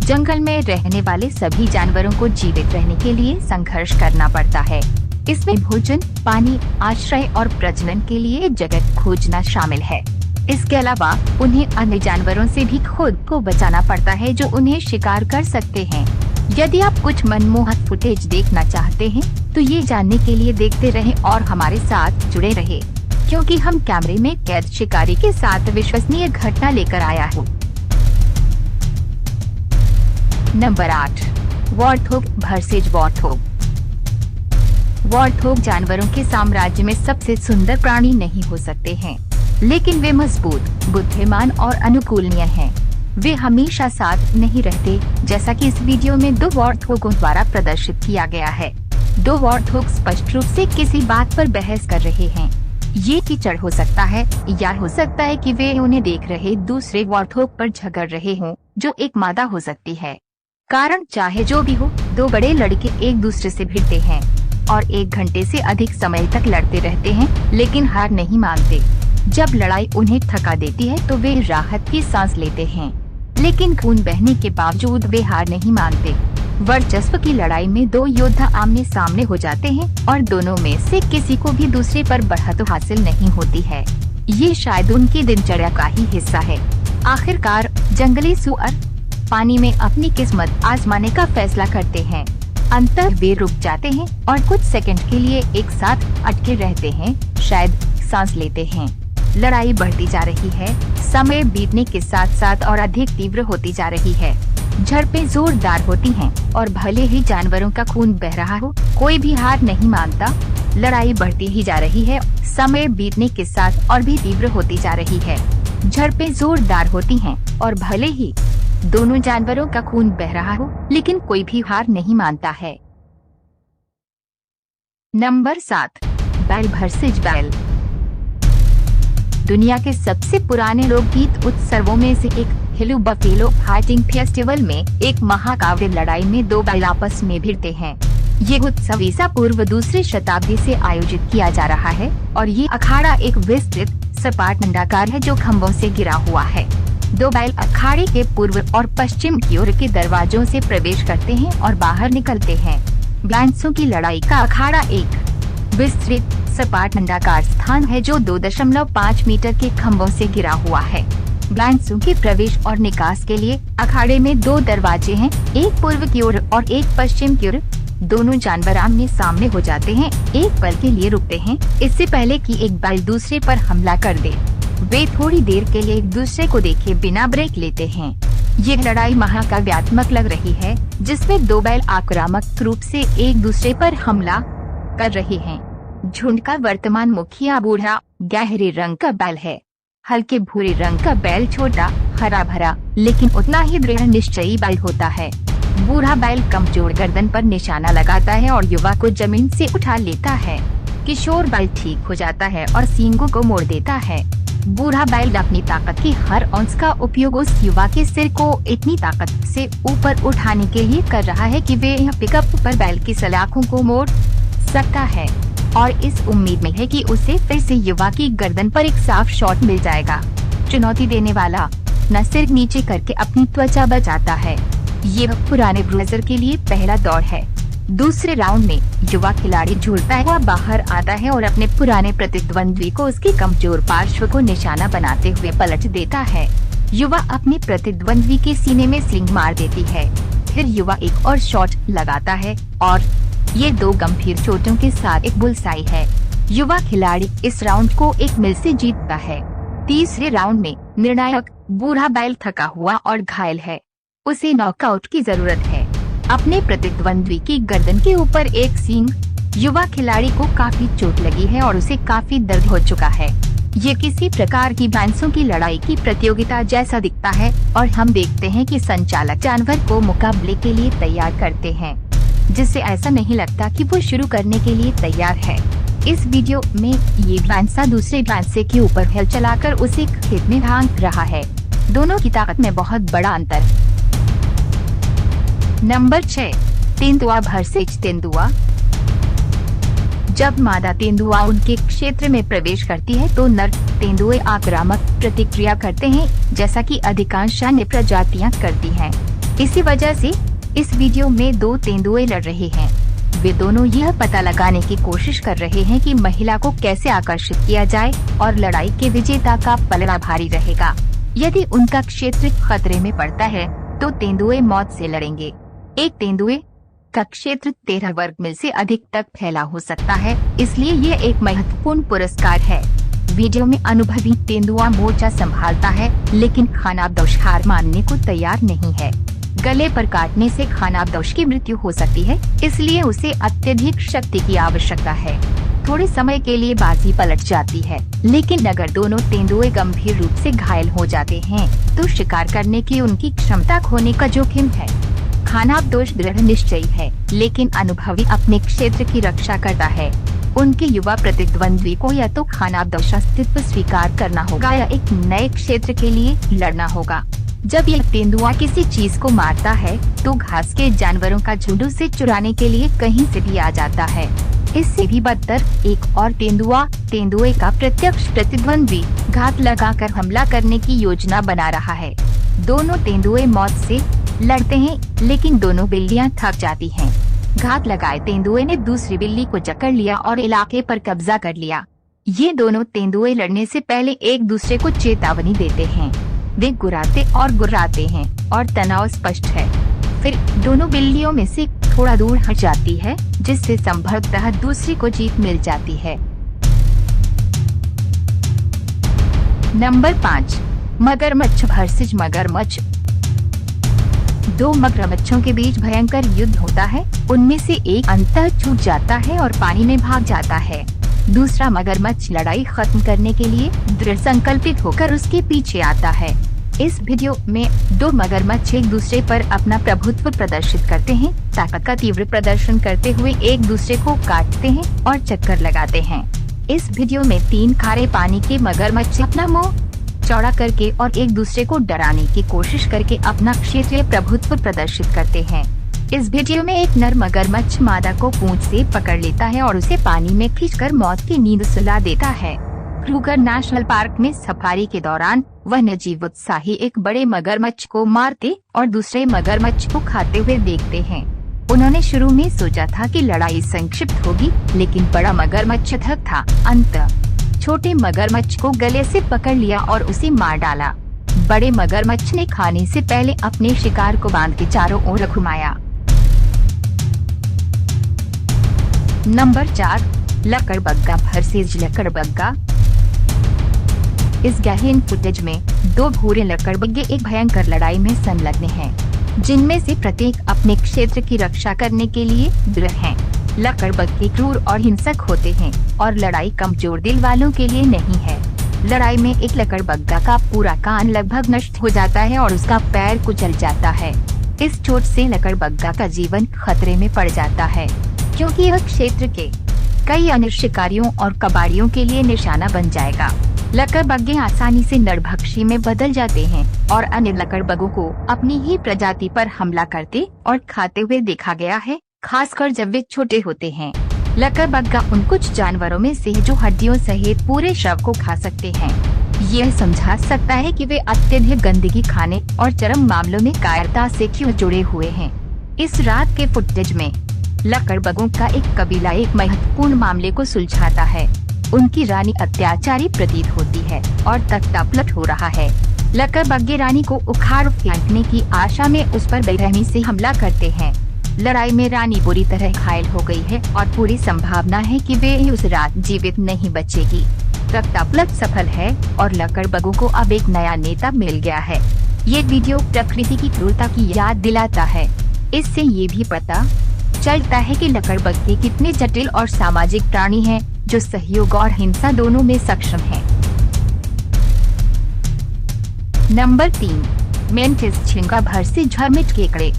जंगल में रहने वाले सभी जानवरों को जीवित रहने के लिए संघर्ष करना पड़ता है। इसमें भोजन, पानी, आश्रय और प्रजनन के लिए जगह खोजना शामिल है। इसके अलावा उन्हें अन्य जानवरों से भी खुद को बचाना पड़ता है जो उन्हें शिकार कर सकते हैं। यदि आप कुछ मनमोहक फुटेज देखना चाहते हैं तो ये जानने के लिए देखते रहें और हमारे साथ जुड़े रहें, क्योंकि हम कैमरे में कैद शिकारी के साथ विश्वसनीय घटना लेकर आया हूँ। Number 8, warthog versus warthog. Warthog जानवरों के साम्राज्य में सबसे सुंदर प्राणी नहीं हो सकते हैं, लेकिन वे मजबूत, बुद्धिमान और अनुकूलनीय हैं। वे हमेशा साथ नहीं रहते, जैसा कि इस वीडियो में 2 वॉर्थोगों द्वारा प्रदर्शित किया गया है। 2 वॉर्थोग स्पष्ट रूप से किसी बात पर बहस कर रहे हैं। ये कीचड़ हो सकता है या हो सकता है कि वे उन्हें देख रहे दूसरे वॉर्थोग पर झगड़ रहे हों, जो एक मादा हो सकती है। कारण चाहे जो भी हो, 2 बड़े लड़के एक दूसरे से भिड़ते हैं और 1 घंटे से अधिक समय तक लड़ते रहते हैं, लेकिन हार नहीं मानते। जब लड़ाई उन्हें थका देती है तो वे राहत की सांस लेते हैं, लेकिन खून बहने के बावजूद वे हार नहीं मानते। वर्चस्व की लड़ाई में 2 योद्धा आमने सामने हो जाते हैं और दोनों में से किसी को भी दूसरे पर बढ़त हासिल नहीं होती है। ये शायद उनकी दिनचर्या का ही हिस्सा है। आखिरकार जंगली सुअर पानी में अपनी किस्मत आजमाने का फैसला करते हैं। अंतर वे रुक जाते हैं और कुछ सेकंड के लिए एक साथ अटके रहते हैं, शायद सांस लेते हैं। लड़ाई बढ़ती जा रही है, समय बीतने के साथ साथ और अधिक तीव्र होती जा रही है। झड़पें जोरदार होती हैं और भले ही जानवरों का खून बह रहा हो, कोई भी हार नहीं मानता। लड़ाई बढ़ती ही जा रही है, समय बीतने के साथ और भी तीव्र होती जा रही है। झड़पें जोरदार होती हैं और भले ही दोनों जानवरों का खून बह रहा हो, लेकिन कोई भी हार नहीं मानता है। नंबर 7, बैल वर्सेज बैल। दुनिया के सबसे पुराने लोकगीत उत्सवों में से एक हिलू बफेलो फाइटिंग फेस्टिवल में एक महाकाव्य लड़ाई में 2 बैल आपस में भिड़ते हैं। ये उत्सव ईसा पूर्व 2री शताब्दी से आयोजित किया जा रहा है और ये अखाड़ा एक विस्तृत सपाट अंडाकार है जो खम्भों से घिरा हुआ है। 2 बैल अखाड़े के पूर्व और पश्चिम की ओर के दरवाजों से प्रवेश करते हैं और बाहर निकलते हैं। बैंसों की लड़ाई का अखाड़ा एक विस्तृत सपाट अंडाकार स्थान है जो 2.5 मीटर के खम्भों से घिरा हुआ है। बैंसों के प्रवेश और निकास के लिए अखाड़े में 2 दरवाजे हैं, एक पूर्व की ओर और एक पश्चिम की ओर। दोनों जानवर आमने सामने हो जाते हैं, एक पल के लिए रुकते हैं, इससे पहले कि एक बैल दूसरे पर हमला कर दे। वे थोड़ी देर के लिए एक दूसरे को देखे बिना ब्रेक लेते हैं। ये लड़ाई महाकाव्यात्मक लग रही है, जिसमें 2 बैल आक्रामक रूप से एक दूसरे पर हमला कर रहे हैं। झुंड का वर्तमान मुखिया बूढ़ा गहरे रंग का बैल है। हल्के भूरे रंग का बैल छोटा, हरा भरा, लेकिन उतना ही दृढ़ निश्चयी बैल होता है। बूढ़ा बैल कमजोर गर्दन पर निशाना लगाता है और युवा को जमीन से उठा लेता है। किशोर बैल ठीक हो जाता है और सींगों को मोड़ देता है। बूढ़ा बैल अपनी ताकत की हर औंस का उपयोग उस युवा के सिर को इतनी ताकत से ऊपर उठाने के लिए कर रहा है कि वे यह पिकअप पर बैल की सलाखों को मोड़ सकता है और इस उम्मीद में है कि उसे फिर से युवा की गर्दन पर एक साफ शॉट मिल जाएगा। चुनौती देने वाला न सिर नीचे करके अपनी त्वचा बचाता है। ये पुराने ब्रूजर के लिए पहला दौर है। दूसरे राउंड में युवा खिलाड़ी झूलता हुआ बाहर आता है और अपने पुराने प्रतिद्वंद्वी को उसके कमजोर पार्श्व को निशाना बनाते हुए पलट देता है। युवा अपने प्रतिद्वंद्वी के सीने में स्लिंग मार देती है। फिर युवा एक और शॉट लगाता है और ये 2 गंभीर चोटों के साथ एक बुलसाई है। युवा खिलाड़ी इस राउंड को 1 मील से जीतता है। तीसरे राउंड में निर्णायक बूढ़ा बैल थका हुआ और घायल है, उसे नॉकआउट की जरूरत है। अपने प्रतिद्वंद्वी की गर्दन के ऊपर एक सींग। युवा खिलाड़ी को काफी चोट लगी है और उसे काफी दर्द हो चुका है। ये किसी प्रकार की बैंसों की लड़ाई की प्रतियोगिता जैसा दिखता है और हम देखते हैं कि संचालक जानवर को मुकाबले के लिए तैयार करते हैं, जिससे ऐसा नहीं लगता कि वो शुरू करने के लिए तैयार है। इस वीडियो में ये बैंसा दूसरे बैंसे के ऊपर हल चलाकर उसे खेत में हाँक रहा है। दोनों की ताकत में बहुत बड़ा अंतर। नंबर 6, तेंदुआ वर्सेज तेंदुआ। जब मादा तेंदुआ उनके क्षेत्र में प्रवेश करती है तो नर तेंदुए आक्रामक प्रतिक्रिया करते हैं, जैसा कि अधिकांश अन्य प्रजातियां करती हैं। इसी वजह से इस वीडियो में दो तेंदुए लड़ रहे हैं। वे दोनों यह पता लगाने की कोशिश कर रहे हैं कि महिला को कैसे आकर्षित किया जाए और लड़ाई के विजेता का पलड़ा भारी रहेगा। यदि उनका क्षेत्र खतरे में पड़ता है तो तेंदुए मौत से लड़ेंगे। एक तेंदुए का क्षेत्र 13 वर्ग मील से अधिक तक फैला हो सकता है, इसलिए ये एक महत्वपूर्ण पुरस्कार है। वीडियो में अनुभवी तेंदुआ मोर्चा संभालता है, लेकिन खानाबदोश हार मानने को तैयार नहीं है। गले पर काटने से खानाबदोश की मृत्यु हो सकती है, इसलिए उसे अत्यधिक शक्ति की आवश्यकता है। थोड़े समय के लिए बाजी पलट जाती है, लेकिन अगर दोनों तेंदुए गंभीर रूप से घायल हो जाते हैं तो शिकार करने की उनकी क्षमता खोने का जोखिम है। खानाबदोश दृढ़ निश्चयी है, लेकिन अनुभवी अपने क्षेत्र की रक्षा करता है। उनके युवा प्रतिद्वंद्वी को या तो खानाबदोश अस्तित्व स्वीकार करना होगा या एक नए क्षेत्र के लिए लड़ना होगा। जब यह तेंदुआ किसी चीज को मारता है तो घास के जानवरों का झुंड उसे चुराने के लिए कहीं से भी आ जाता है। इससे भी बदतर एक और तेंदुए का प्रत्यक्ष प्रतिद्वंद्वी घात लगाकर हमला करने की योजना बना रहा है। दोनों तेंदुए मौत से लड़ते हैं, लेकिन दोनों बिल्लियां थक जाती हैं। घात लगाए तेंदुए ने दूसरी बिल्ली को जकड़ लिया और इलाके पर कब्जा कर लिया। ये दोनों तेंदुए लड़ने से पहले एक दूसरे को चेतावनी देते हैं। वे गुर्राते हैं और तनाव स्पष्ट है। फिर दोनों बिल्लियों में से थोड़ा दूर हट जाती है, जिससे संभवतः दूसरी को जीत मिल जाती है। नंबर 5, मगरमच्छ वर्सेस मगरमच्छ। दो मगरमच्छों के बीच भयंकर युद्ध होता है। उनमें से एक अंततः छूट जाता है और पानी में भाग जाता है। दूसरा मगरमच्छ लड़ाई खत्म करने के लिए दृढ़ संकल्पित होकर उसके पीछे आता है। इस वीडियो में दो मगरमच्छ एक दूसरे पर अपना प्रभुत्व प्रदर्शित करते हैं। ताकत का तीव्र प्रदर्शन करते हुए एक दूसरे को काटते हैं और चक्कर लगाते हैं। इस वीडियो में 3 खारे पानी के मगरमच्छ अपना मुंह चौड़ा करके और एक दूसरे को डराने की कोशिश करके अपना क्षेत्रीय प्रभुत्व प्रदर्शित करते हैं। इस वीडियो में एक नर मगरमच्छ मादा को पूंछ से पकड़ लेता है और उसे पानी में खींचकर मौत की नींद सुला देता है। क्रूगर नेशनल पार्क में सफारी के दौरान वन्यजीव उत्साही एक बड़े मगरमच्छ को मारते और दूसरे मगरमच्छ को खाते हुए देखते हैं। उन्होंने शुरू में सोचा था कि लड़ाई संक्षिप्त होगी, लेकिन बड़ा मगरमच्छ थक था। अंततः छोटे मगरमच्छ को गले से पकड़ लिया और उसे मार डाला। बड़े मगरमच्छ ने खाने से पहले अपने शिकार को बांध के चारों ओर घुमाया। नंबर 4, लकड़बग्गा वर्सेस लकड़बग्गा। इस गहन फुटेज में दो भूरे लकड़बग्गे एक भयंकर लड़ाई में संलग्न हैं, जिनमें से प्रत्येक अपने क्षेत्र की रक्षा करने के लिए दृढ़ हैं। लकड़बग्गे क्रूर और हिंसक होते हैं और लड़ाई कमजोर दिल वालों के लिए नहीं है। लड़ाई में एक लकड़बग्गा का पूरा कान लगभग नष्ट हो जाता है और उसका पैर कुचल जाता है। इस चोट से लकड़बग्गा का जीवन खतरे में पड़ जाता है, क्योंकि यह क्षेत्र के कई अन्य शिकारियों और कबाड़ियों के लिए निशाना बन जाएगा। लकड़बग्गे आसानी से नरभक्षी में बदल जाते हैं और अन्य लकड़बग्गों को अपनी ही प्रजाति पर हमला करते और खाते हुए देखा गया है, खासकर जब वे छोटे होते हैं। लकड़बग्गा उन कुछ जानवरों में से जो हड्डियों सहित पूरे शव को खा सकते हैं। यह समझा सकता है कि वे अत्यधिक गंदगी खाने और चरम मामलों में कायरता से क्यों जुड़े हुए हैं। इस रात के फुटेज में लकड़बग्गों का एक कबीला एक महत्वपूर्ण मामले को सुलझाता है। उनकी रानी अत्याचारी प्रतीत होती है और तख्तापलट हो रहा है। लकड़बग्गे रानी को उखाड़ फेंकने की आशा में उस पर बेरहमी से हमला करते हैं। लड़ाई में रानी बुरी तरह घायल हो गई है और पूरी संभावना है कि वे उस रात जीवित नहीं बचेगी। तख्तापलट सफल है और लकड़बग्गों को अब एक नया नेता मिल गया है। ये वीडियो प्रकृति की क्रूरता की याद दिलाता है। इससे ये भी पता चलता है कि लकड़बग्गे कितने जटिल और सामाजिक प्राणी हैं, जो सहयोग और हिंसा दोनों में सक्षम हैं। नंबर 3, मेंटिस झींगा वर्सेस हर्मिट केकड़े।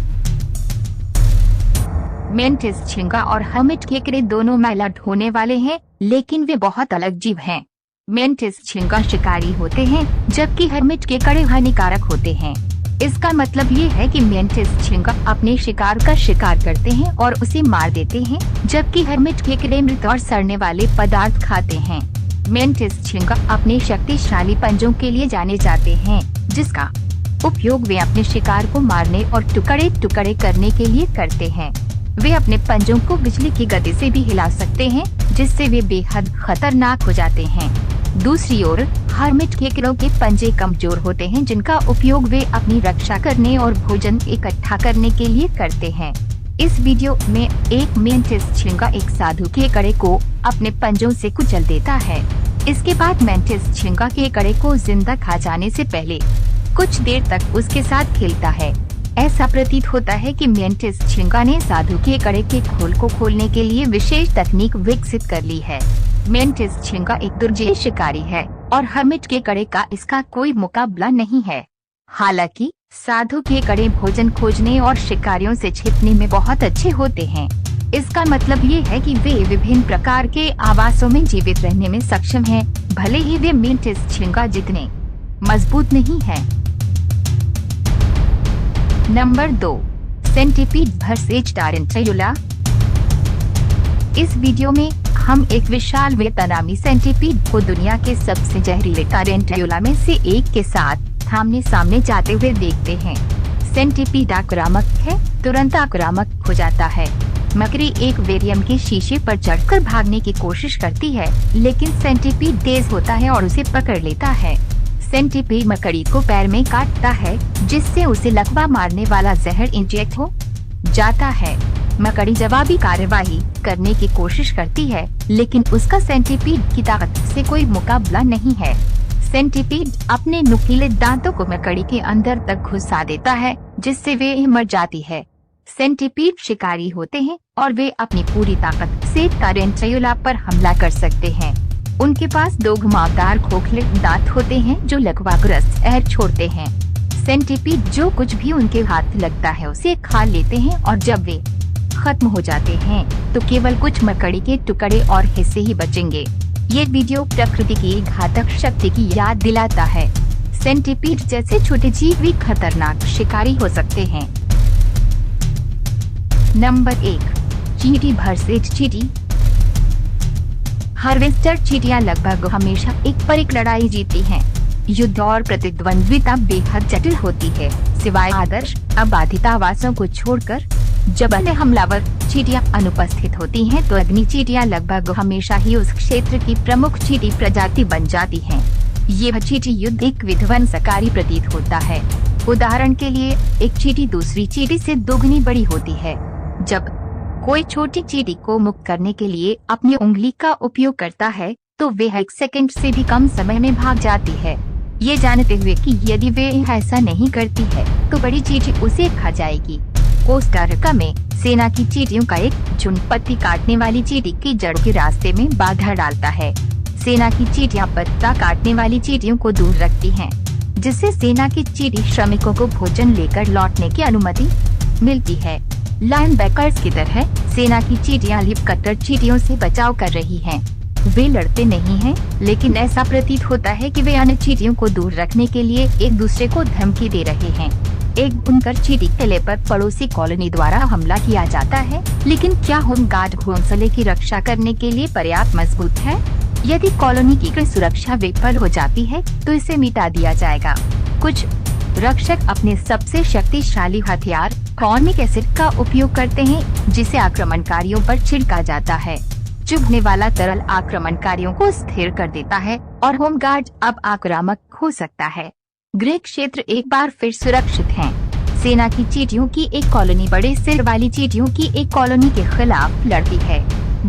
मेंटिस झींगा और हर्मिट केकड़े दोनों मैला ढोने वाले हैं, लेकिन वे बहुत अलग जीव हैं। मेंटिस झींगा शिकारी होते हैं, जबकि हर्मिट केकड़े हानिकारक होते हैं। इसका मतलब ये है कि मेंटिस झींगा अपने शिकार का शिकार करते हैं और उसे मार देते हैं, जबकि हर्मिट केकड़े मृत और सड़ने वाले पदार्थ खाते हैं। मेंटिस झींगा अपने शक्तिशाली पंजों के लिए जाने जाते हैं, जिसका उपयोग वे अपने शिकार को मारने और टुकड़े टुकड़े करने के लिए करते हैं। वे अपने पंजों को बिजली की गति से भी हिला सकते हैं, जिससे वे बेहद खतरनाक हो जाते हैं। दूसरी ओर हर्मिट केकड़ों के पंजे कमजोर होते हैं, जिनका उपयोग वे अपनी रक्षा करने और भोजन इकट्ठा करने के लिए करते हैं। इस वीडियो में एक मेंटिस झींगा एक साधु केकड़े को अपने पंजों से कुचल देता है। इसके बाद मेंटिस झींगा केकड़े को जिंदा खा जाने से पहले कुछ देर तक उसके साथ खेलता है। ऐसा प्रतीत होता है कि मेंटिस झींगा ने साधु केकड़े के खोल को खोलने के लिए विशेष तकनीक विकसित कर ली है। मेंटिस झींगा एक दुर्जय शिकारी है और हर्मिट केकड़े का इसका कोई मुकाबला नहीं है। हालांकि साधु केकड़े भोजन खोजने और शिकारियों से छिपने में बहुत अच्छे होते हैं। इसका मतलब ये है कि वे विभिन्न प्रकार के आवासों में जीवित रहने में सक्षम हैं, भले ही वे मेंटिस झींगा जितने मजबूत नहीं हैं। Number 2, centipede versus tarantula. इस वीडियो में हम एक विशाल वेतनामी सेंटीपीड को दुनिया के सबसे जहरीले टारंटुला में से एक के साथ आमने सामने जाते हुए देखते हैं। सेंटीपीड आक्रामक है, तुरंत आक्रामक हो जाता है। मकड़ी एक वेरियम के शीशे पर चढ़कर भागने की कोशिश करती है, लेकिन सेंटीपीड तेज होता है और उसे पकड़ लेता है। सेंटीपीड मकड़ी को पैर में काटता है, जिससे उसे लकवा मारने वाला जहर इंजेक्ट हो जाता है। मकड़ी जवाबी कार्यवाही करने की कोशिश करती है, लेकिन उसका सेंटीपीड की ताकत से कोई मुकाबला नहीं है। सेंटीपीड अपने नुकीले दांतों को मकड़ी के अंदर तक घुसा देता है, जिससे वे मर जाती है। सेंटीपीड शिकारी होते हैं और वे अपनी पूरी ताकत से टारंटुला पर हमला कर सकते हैं। उनके पास 2 घुमावदार खोखले दांत होते हैं जो लकवाग्रस्त जहर छोड़ते हैं। सेंटीपीड जो कुछ भी उनके हाथ लगता है उसे खा लेते हैं और जब वे खत्म हो जाते हैं तो केवल कुछ मकड़ी के टुकड़े और हिस्से ही बचेंगे। ये वीडियो प्रकृति की घातक शक्ति की याद दिलाता है। सेंटीपीड जैसे छोटे जीव भी खतरनाक शिकारी हो सकते हैं। नंबर 1, चींटी वर्सेस चींटी। हार्वेस्टर चींटियां लगभग हमेशा एक परिक लड़ाई जीतती हैं। युद्ध और प्रतिद्वंद्विता बेहद जटिल होती है, सिवाय आदर्श अबाधित आवासों को छोड़कर। जब अन्य हमलावर चींटियां अनुपस्थित होती हैं, तो अग्नि चींटियां लगभग हमेशा ही उस क्षेत्र की प्रमुख चींटी प्रजाति बन जाती हैं। यह चींटी युद्ध एक विध्वंसकारी प्रतीत होता है। उदाहरण के लिए, एक चींटी दूसरी चींटी से दोगुनी बड़ी होती है। जब कोई छोटी चींटी को मुक्त करने के लिए अपनी उंगली का उपयोग करता है, तो वे 1 सेकंड से भी कम समय में भाग जाती है। ये जानते हुए कि यदि वे ऐसा नहीं करती है तो बड़ी चींटी उसे खा जाएगी। कोस्टा रिका में सेना की चींटियों का एक झुंड पत्ती काटने वाली चींटी की जड़ के रास्ते में बाधा डालता है। सेना की चींटियां पत्ता काटने वाली चींटियों को दूर रखती हैं, जिससे सेना की चींटी श्रमिकों को भोजन लेकर लौटने की अनुमति मिलती है। लाइनबैकर्स की तरह सेना की चींटियां लिप कटर चींटियों से बचाव कर रही हैं। वे लड़ते नहीं हैं, लेकिन ऐसा प्रतीत होता है कि वे अन्य चींटियों को दूर रखने के लिए एक दूसरे को धमकी दे रहे हैं। एक बुनकर चींटी किले पर पड़ोसी कॉलोनी द्वारा हमला किया जाता है, लेकिन क्या होम गार्ड घोंसले की रक्षा करने के लिए पर्याप्त मजबूत है? यदि कॉलोनी की सुरक्षा विफल हो जाती है तो इसे मिटा दिया जाएगा। कुछ रक्षक अपने सबसे शक्तिशाली हथियार फॉर्मिक एसिड का उपयोग करते हैं, जिसे आक्रमणकारियों पर छिड़का जाता है। चुभने वाला तरल आक्रमणकारियों को स्थिर कर देता है और होम गार्ड अब आक्रामक हो सकता है। गृह क्षेत्र एक बार फिर सुरक्षित हैं। सेना की चींटियों की एक कॉलोनी बड़े सिर वाली चींटियों की एक कॉलोनी के खिलाफ लड़ती है।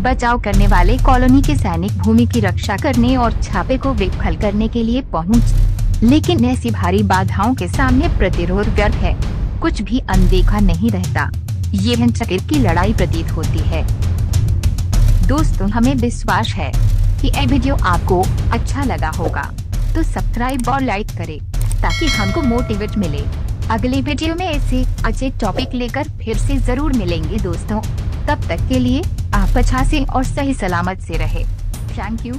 बचाव करने वाले कॉलोनी के सैनिक भूमि की रक्षा करने और छापे को विफल करने के लिए पहुँच, लेकिन ऐसी भारी बाधाओं के सामने प्रतिरोध व्यर्थ है। कुछ भी अनदेखा नहीं रहता। ये हिंसक की लड़ाई प्रतीत होती है। दोस्तों, हमें विश्वास है कि यह वीडियो आपको अच्छा लगा होगा, तो सब्सक्राइब और लाइक करें ताकि हमको मोटिवेट मिले। अगले वीडियो में ऐसे अच्छे टॉपिक लेकर फिर से जरूर मिलेंगे दोस्तों। तब तक के लिए आप अच्छा से और सही सलामत से रहे। Thank you.